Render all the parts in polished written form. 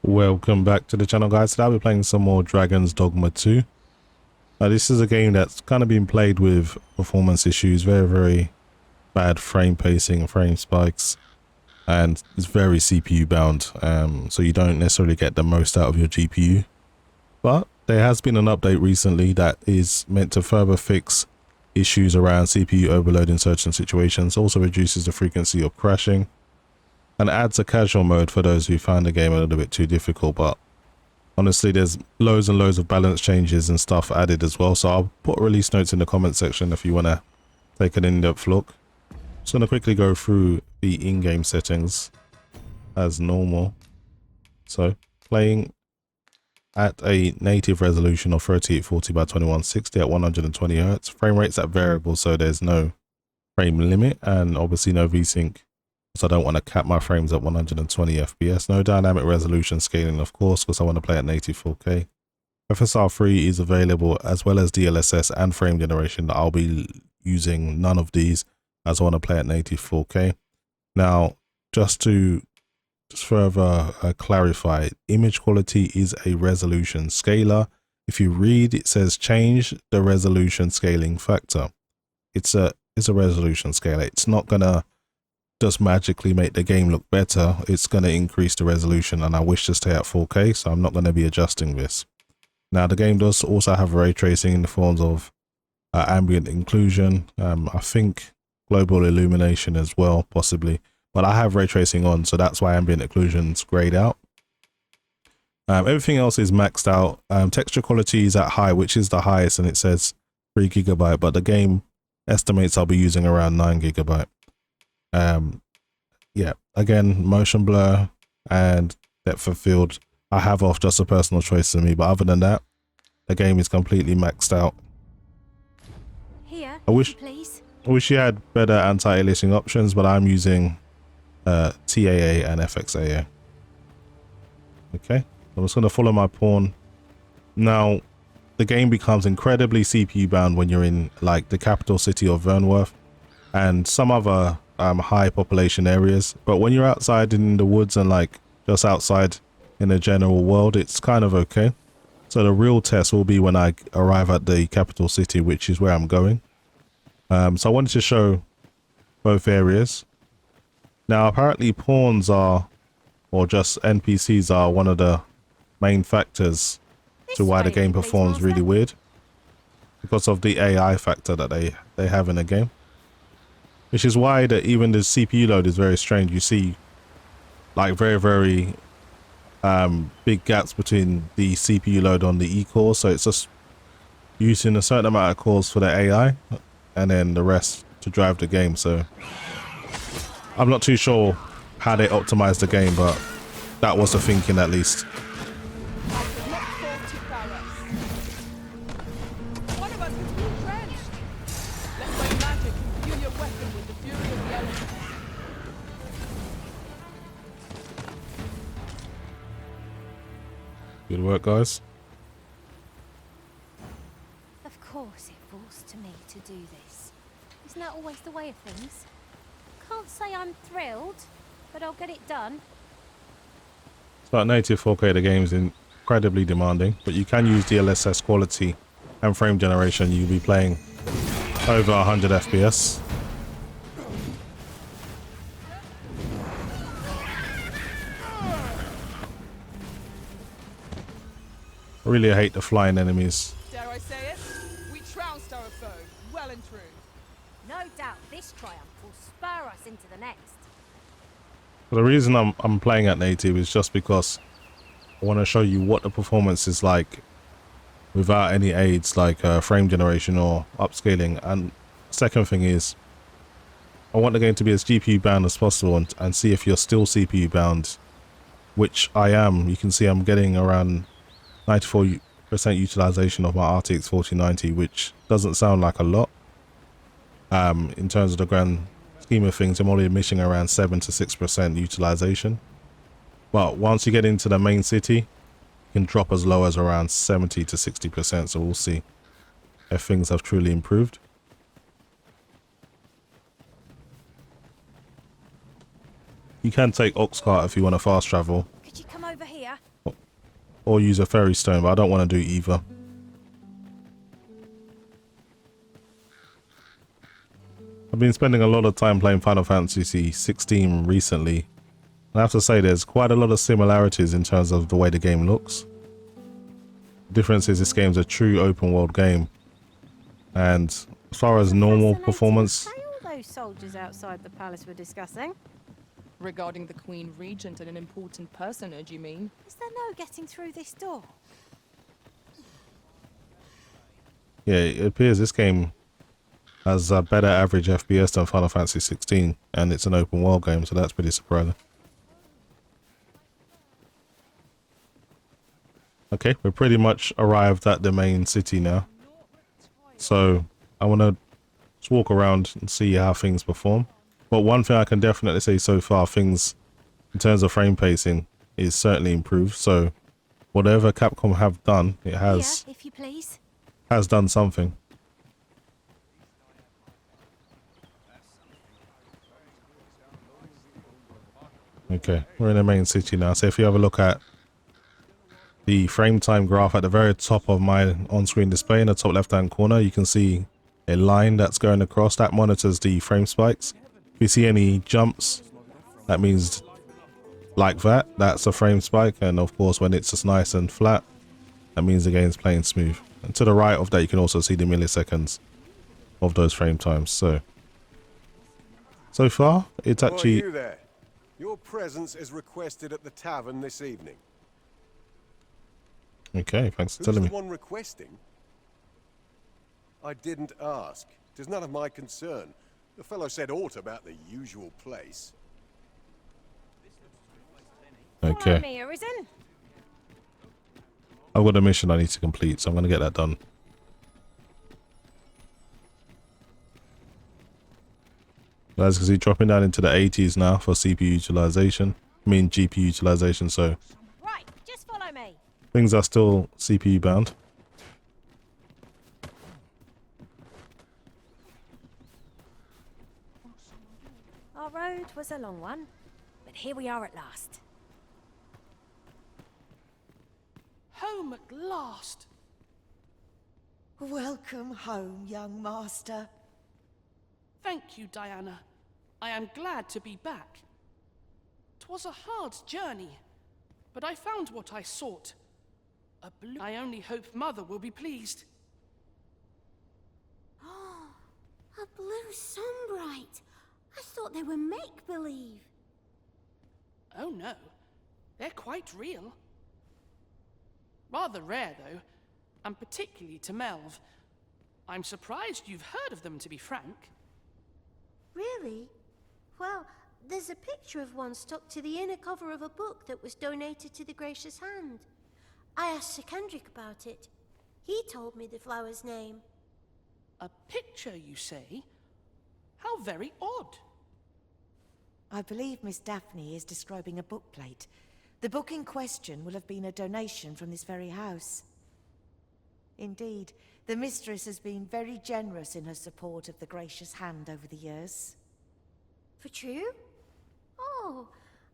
Welcome back to the channel, guys. Today I'll be playing some more Dragon's Dogma 2. This is a game that's kind of been played with performance issues, very bad frame pacing, frame spikes, and it's very CPU bound, so you don't necessarily get the most out of your GPU. But there has been an update recently that is meant to further fix issues around CPU overload in certain situations, also reduces the frequency of crashing, and adds a casual mode for those who find the game a little bit too difficult. But honestly, there's loads and loads of balance changes and stuff added as well, so I'll put release notes in the comment section if you want to take an in-depth look. Just going to quickly go through the in-game settings as normal. So playing at a native resolution of 3840 by 2160 at 120 Hz. Frame rates at variable, so there's no frame limit, and obviously no VSync, so I don't want to cap my frames at 120 FPS. No dynamic resolution scaling, of course, because I want to play at native 4K. FSR3 is available, as well as DLSS and frame generation. I'll be using none of these as I want to play at native 4K. Now, just further clarify, image quality is a resolution scaler. If you read, it says change the resolution scaling factor. It's a resolution scaler. It's not gonna just magically make the game look better. It's going to increase the resolution, and I wish to stay at 4K, so I'm not going to be adjusting this. Now, the game does also have ray tracing in the forms of ambient inclusion, I think global illumination as well, possibly, but I have ray tracing on, so that's why ambient occlusion's grayed out. Everything else is maxed out. Texture quality is at high, which is the highest, and it says 3 GB, but the game estimates I'll be using around 9 GB. Yeah, again, motion blur and depth of field I have off, just a personal choice for me, but other than that, the game is completely maxed out. Here, I wish you had better anti-aliasing options, but I'm using TAA and FXAA. Okay, I'm just going to follow my pawn. Now, the game becomes incredibly CPU bound when you're in like the capital city of Vernworth and some other high population areas, but when you're outside in the woods and like just outside in the general world, it's kind of okay. So the real test will be when I arrive at the capital city, which is where I'm going. So I wanted to show both areas. Now apparently pawns are, or just NPCs are, one of the main factors to why the game performs really weird, because of the AI factor that they have in the game. Which is why that even the CPU load is very strange. You see like very big gaps between the CPU load on the E-core. So it's just using a certain amount of cores for the AI and then the rest to drive the game. So I'm not too sure how they optimize the game, but that was the thinking at least. Good work, guys. Of course it falls to me to do this. Isn't that always the way of things? Can't say I'm thrilled, but I'll get it done. So at native 4K, the game is incredibly demanding, but you can use DLSS quality and frame generation. You'll be playing over 100 FPS. I really hate the flying enemies. Dare I say it? We trounced our foe, well and true. No doubt this triumph will spur us into the next. But the reason I'm playing at native is just because I want to show you what the performance is like without any aids like frame generation or upscaling. And second thing is, I want the game to be as GPU bound as possible and see if you're still CPU bound, which I am. You can see I'm getting around 94% utilization of my RTX 4090, which doesn't sound like a lot. In terms of the grand scheme of things, I'm only missing around 7 to 6% utilization. But once you get into the main city, you can drop as low as around 70 to 60%. So we'll see if things have truly improved. You can take Oxcart if you want to fast travel. Could you come over here? or use a fairy stone, but I don't want to do either. I've been spending a lot of time playing Final Fantasy 16 recently. I have to say there's quite a lot of similarities in terms of the way the game looks. The difference is this game's a true open world game. And as far as normal performance... All those soldiers outside the palace were discussing. Regarding the Queen Regent and an important personage, you mean? Is there no getting through this door? Yeah, it appears this game has a better average FPS than Final Fantasy 16, and it's an open world game, so that's pretty surprising. Okay, we're pretty much arrived at the main city now. So I want to just walk around and see how things perform. But one thing I can definitely say so far, things in terms of frame pacing is certainly improved. So whatever Capcom have done, it has, Here, if you please. Has done something. Okay, we're in the main city now. So if you have a look at the frame time graph at the very top of my on-screen display in the top left-hand corner, you can see a line that's going across that monitors the frame spikes. If you see any jumps, that means like that, that's a frame spike. And of course, when it's just nice and flat, that means the game's playing smooth. And to the right of that, you can also see the milliseconds of those frame times. So far, it's actually... you there? Your presence is requested at the tavern this evening. Okay, thanks for Who's telling the me. one requesting? I didn't ask. 'Tis none of my concern. The fellow said aught about the usual place. Follow Okay, me, Arisen. I've got a mission I need to complete, so I'm going to get that done. As you can see, dropping down into the 80s now for CPU utilization. I mean GPU utilization, so Right, just follow me. things are still CPU bound. Our road was a long one, but here we are at last. Home at last. Welcome home, young master. Thank you, Diana. I am glad to be back. 'Twas a hard journey, but I found what I sought. A blue... I only hope Mother will be pleased. A blue sunbright. I thought they were make-believe. Oh no, they're quite real. Rather rare, though, and particularly to Melv. I'm surprised you've heard of them, to be frank. Really? Well, there's a picture of one stuck to the inner cover of a book that was donated to the Gracious Hand. I asked Sir Kendrick about it. He told me the flower's name. A picture, you say? How very odd. I believe Miss Daphne is describing a bookplate. The book in question will have been a donation from this very house. Indeed, the mistress has been very generous in her support of the Gracious Hand over the years. For true? Oh,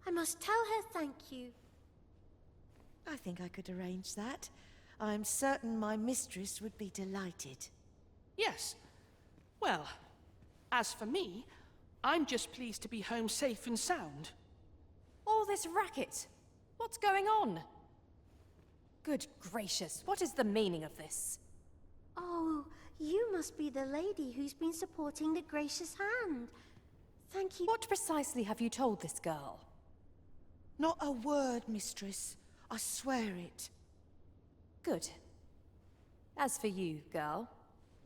I must tell her thank you. I think I could arrange that. I'm certain my mistress would be delighted. Yes. Well, as for me, I'm just pleased to be home safe and sound. All this racket. What's going on? Good gracious, what is the meaning of this? Oh, you must be the lady who's been supporting the Gracious Hand. Thank you. What precisely have you told this girl? Not a word, mistress. I swear it. Good. As for you, girl,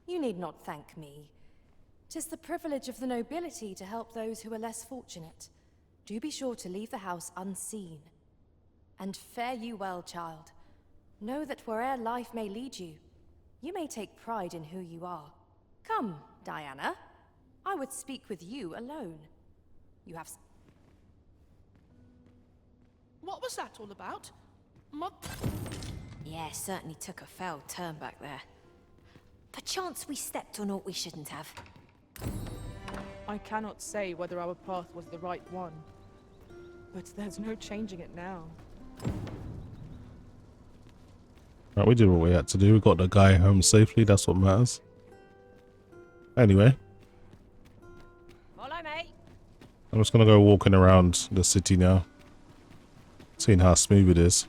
you need not thank me. 'Tis the privilege of the nobility to help those who are less fortunate. Do be sure to leave the house unseen. And fare you well, child. Know that where'er life may lead you, you may take pride in who you are. Come, Diana. I would speak with you alone. You have... What was that all about? Yeah, certainly took a foul turn back there. Perchance we stepped on what we shouldn't have. I cannot say whether our path was the right one, but there's no changing it now. Right, we did what we had to do. We got the guy home safely. That's what matters. Anyway, Follow me. I'm just gonna go walking around the city now, seeing how smooth it is.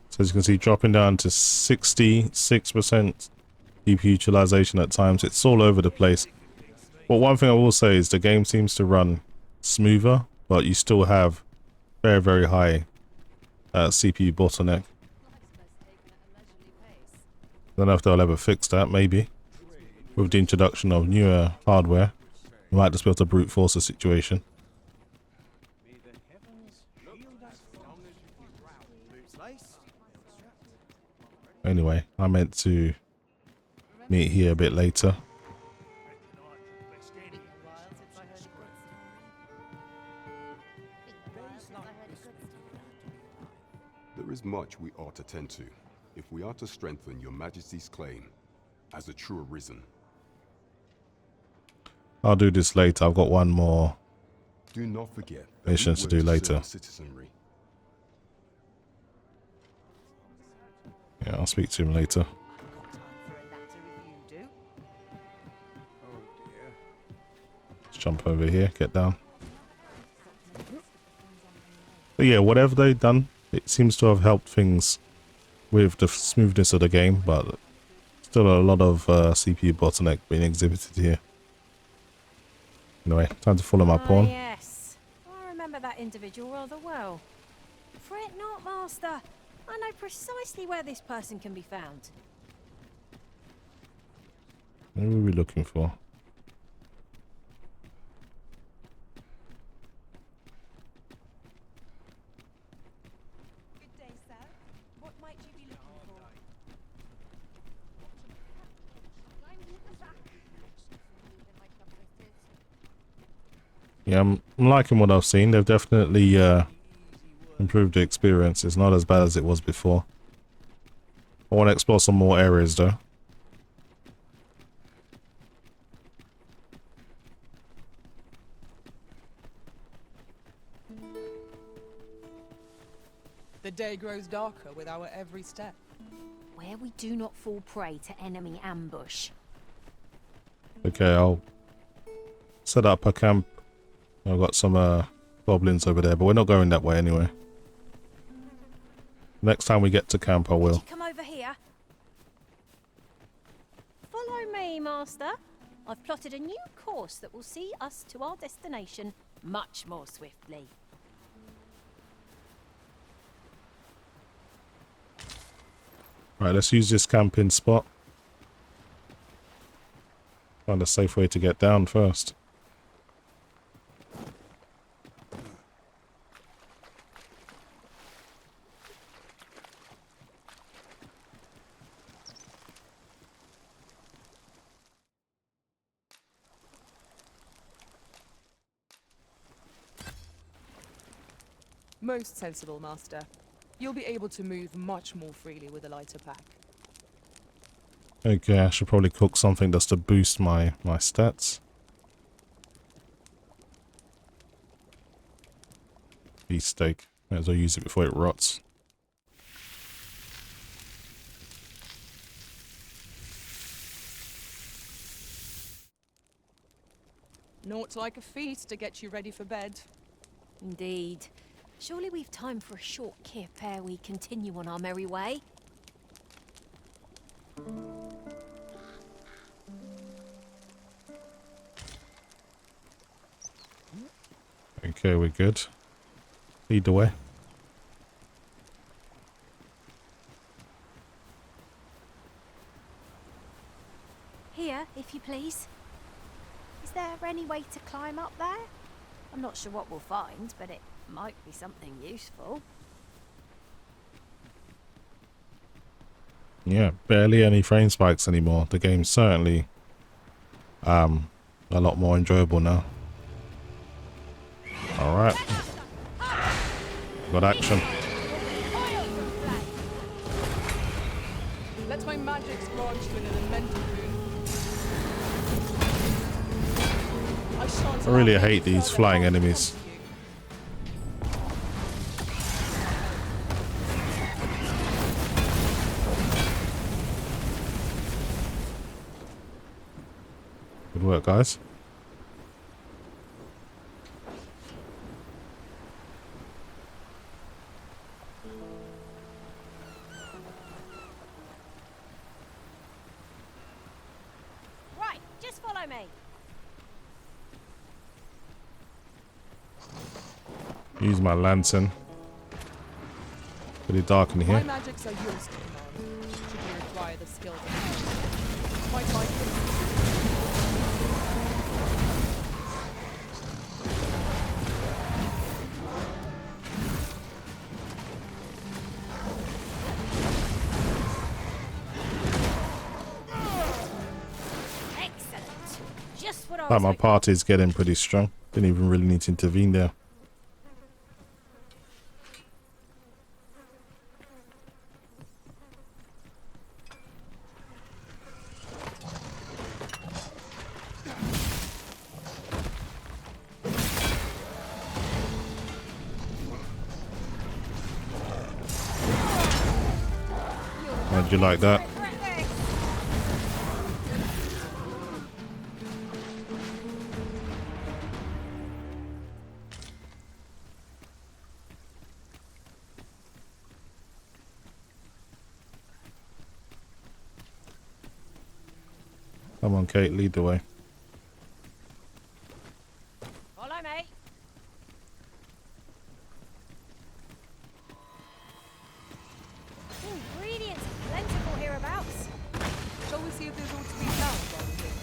So as you can see, dropping down to 66% CPU utilization at times. It's all over the place. But one thing I will say is the game seems to run smoother, but you still have very, very high CPU bottleneck. I don't know if they'll ever fix that, maybe. With the introduction of newer hardware, we might just be able to brute force the situation. Anyway, I meant to meet here a bit later. There is much we ought to tend to, if we are to strengthen your Majesty's claim as a true arisen. I'll do this later. I've got one more Do not forget that missions to do later. citizenry. Yeah, I'll speak to him later. Let's jump over here, get down. But yeah, whatever they've done, it seems to have helped things with the smoothness of the game, but still a lot of CPU bottleneck being exhibited here. Anyway, time to follow my pawn. Yes. I remember that individual rather well. Fret not, Master. I know precisely where this person can be found. What are we looking for? Good day, sir. What might you be looking for? Yeah, I'm liking what I've seen. They've definitely improved the experience. It's not as bad as it was before. I want to explore some more areas though. The day grows darker with our every step. Where we do not fall prey to enemy ambush. Okay, I'll set up a camp. I've got some goblins over there, but we're not going that way anyway. Next time we get to camp, I Did will. you come over here? Follow me, Master. I've plotted a new course that will see us to our destination much more swiftly. Right, let's use this camping spot. Find a safe way to get down first. Most sensible, Master. You'll be able to move much more freely with a lighter pack. Okay, I should probably cook something just to boost my stats. Beef steak. Might as well use it before it rots. Naught like a feast to get you ready for bed. Indeed. Surely we've time for a short kip ere we continue on our merry way. Okay, we're good. Lead the way. Here, if you please. Is there any way to climb up there? I'm not sure what we'll find, but it might be something useful. Yeah, barely any frame spikes anymore. The game's certainly a lot more enjoyable now. Alright. Got action. Let my magic grant you an elemental boon. I really hate these flying enemies. work, guys. Right, just follow me. Use my lantern. Pretty dark in My here. magics are yours to command, should you require the skills of others. Quite likely. Excellent. Just what I Like was my hoping. party's getting pretty strong. Didn't even really need to intervene there. How'd you like that? Come on, Kate, lead the way. Follow me. Ingredients plentiful hereabouts. Shall we see if there's aught to be found while we're here?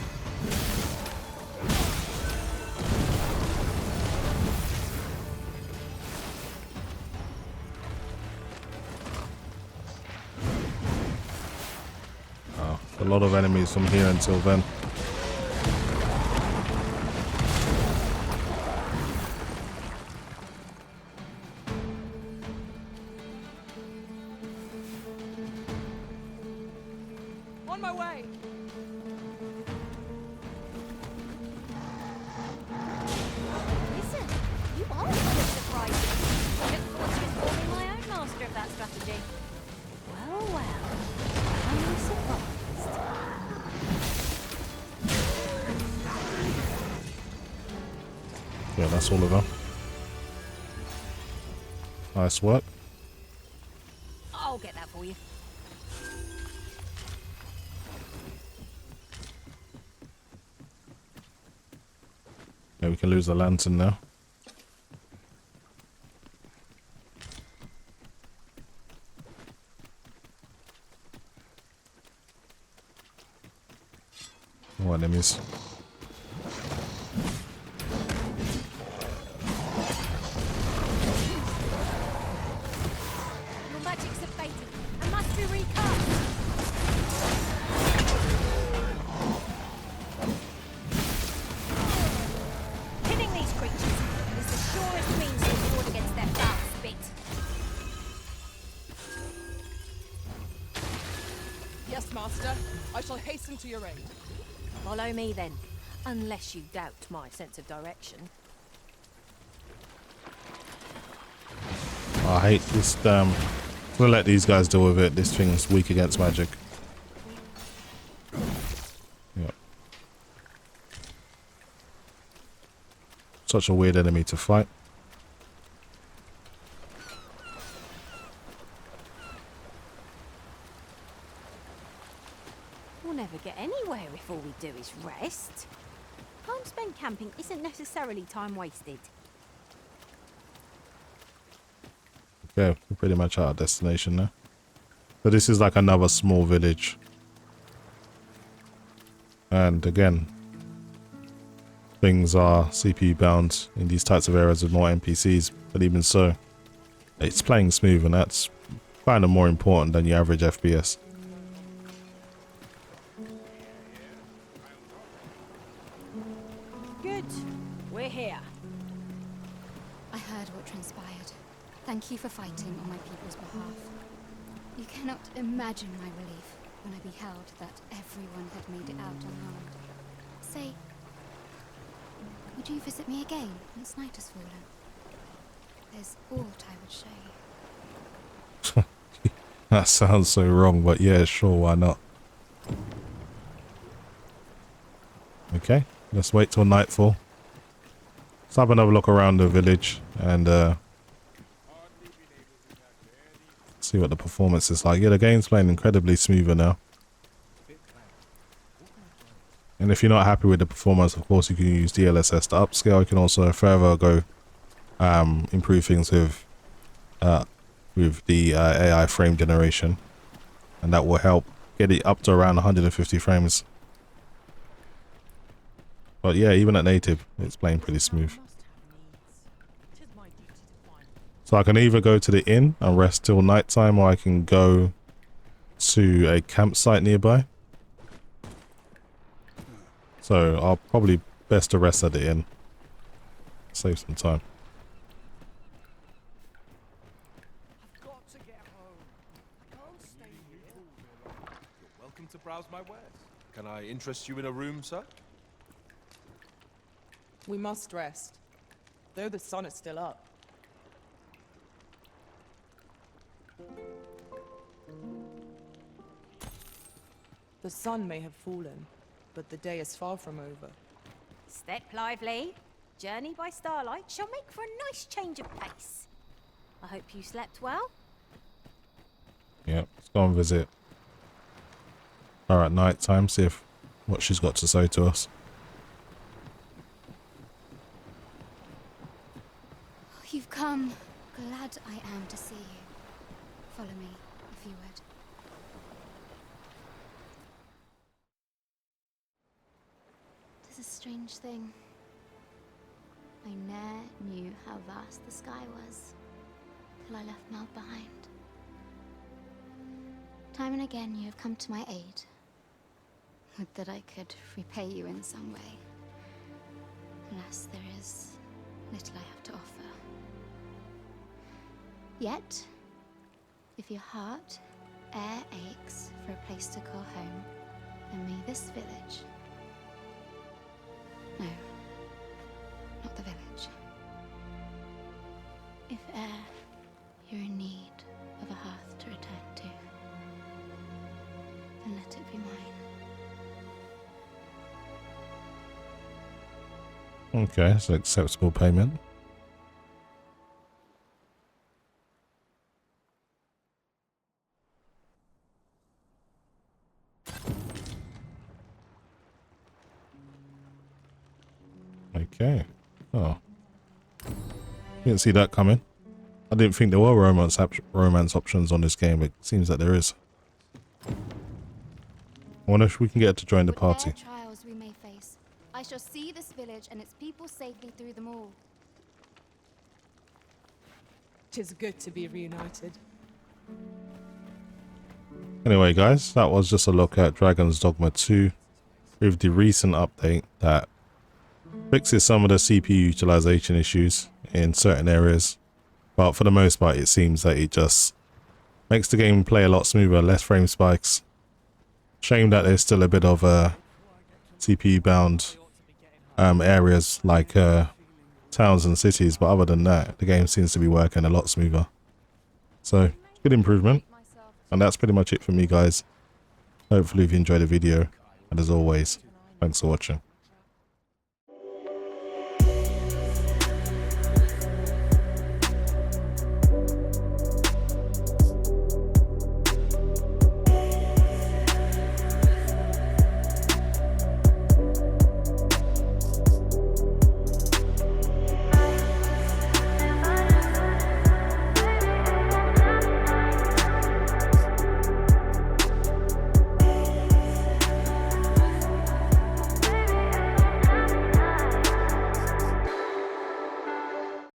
Oh, a lot of enemies from here until then. On my way! Listen, you are kind of surprising. I look forward to informing my own master of that strategy. Well, well. I'm surprised. Yeah, that's all of them. Nice work. I'll get that for you. Yeah, we can lose the lantern now. More enemies. Your magic's abated and must be recast. Killing these creatures is the surest means to ward against their foul spit. Yes, Master. I shall hasten to your aid. Follow me then, unless you doubt my sense of direction. I hate this we'll let these guys deal with it. This thing's weak against magic. Yep. Such a weird enemy to fight. We'll never get anywhere if all we do is rest. Time spent camping isn't necessarily time wasted. Okay, we're pretty much at our destination now. So this is like another small village. And again, things are CPU bound in these types of areas with more NPCs, but even so, it's playing smooth, and that's kind of more important than your average FPS. Good. We're here. I heard what transpired. Thank you for fighting on my people's behalf. You cannot imagine my relief when I beheld that everyone had made it out unharmed. Say, would you visit me again once night has fallen? There's aught I would show you. That sounds so wrong, but yeah, sure, why not? Okay, let's wait till nightfall. Let's have another look around the village and see what the performance is like. Yeah, the game's playing incredibly smoother now. And if you're not happy with the performance, of course, you can use DLSS to upscale. You can also further go improve things with the AI frame generation, and that will help get it up to around 150 frames. But yeah, even at native, it's playing pretty smooth. So I can either go to the inn and rest till nighttime, or I can go to a campsite nearby. So I'll probably best to rest at the inn. Save some time. I've got to get home. I can't stay here. You're welcome to browse my wares. Can I interest you in a room, sir? We must rest, though the sun is still up. The sun may have fallen, but the day is far from over. Step lively. Journey by starlight shall make for a nice change of pace. I hope you slept well. Yeah, let's go and visit her at night time, see if what she's got to say to us. You've come. Glad I am to see you. Follow me, if you would. Tis a strange thing. I ne'er knew how vast the sky was, till I left Mel behind. Time and again you have come to my aid. Would that I could repay you in some way. Alas, there is little I have to offer. Yet, if your heart e'er aches for a place to call home, then may this village... No, not the village. If e'er you're in need of a hearth to return to, then let it be mine. Okay, it's an acceptable payment. Okay. Oh. Didn't see that coming. I didn't think there were romance options on this game, but it seems that there is. I wonder if we can get her to join the party. Whatever trials we may face, I shall see this village and its people safely through them all. 'Tis good to be reunited. Anyway, guys, that was just a look at Dragon's Dogma 2 with the recent update that fixes some of the CPU utilization issues in certain areas, but for the most part it seems that it just makes the game play a lot smoother, less frame spikes. Shame that there's still a bit of CPU bound areas like towns and cities, but other than that the game seems to be working a lot smoother. So good improvement, and that's pretty much it for me, guys. Hopefully you've enjoyed the video, and as always, thanks for watching.